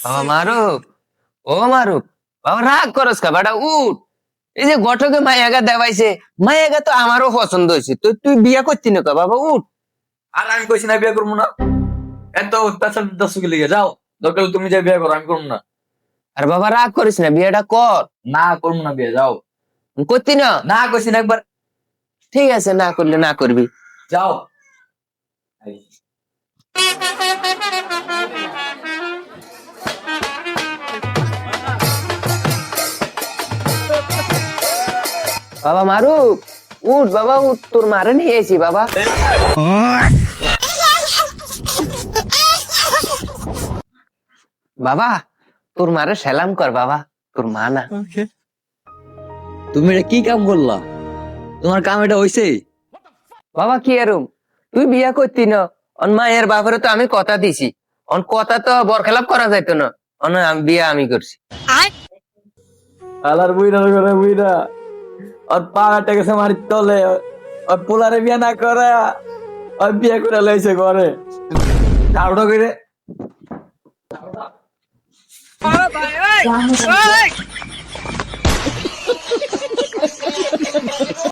বাবা মারুক, ও মারুক, বাবা রাগ করস কা বেটা উঠ। এই যে ঘটকে মায়াগা দেওয়াইছে, মায়াগা তো আমারও পছন্দ হয়েছে, তো তুই বিয়া করতি না কা বাবা উঠ। আর আমি কইছি না বিয়ে করবো না। এত অত্যাচার দশ লিগে যাও, দরকার হলে তুমি যাই বিয়ে করো, আমি করবো না। আর বাবা রাগ করিস না, বিয়েটা কর। না করবো না বিয়ে, যাও। করতি না? না কইছি না একবার। ঠিক আছে, না করলে না করবি। যাও। বাবা মারুক, উঠ বাবা উঠ, তোর মারে নিয়ে এসি বাবা। বাবা তোর মারে সালাম কর বাবা, তোর মা না। তুমি এটা কি কাম করলা? তোমার কাম এটা হইছে? বাবা কি এরম, তুই বিয়া করতি না, অন মায়ের বাপরে তো আমি কথা দিছি, অন কথা তো বরখেলাপ করা যাইতো না, অন বিয়া আমি করছি। আলার বুইরা করে বুইরা আর পাড়াটা গেছে মারি তলে, আর পোলারে বিয়া না করে আর বিয়া করে লাইছে ঘরে। তাড়া করে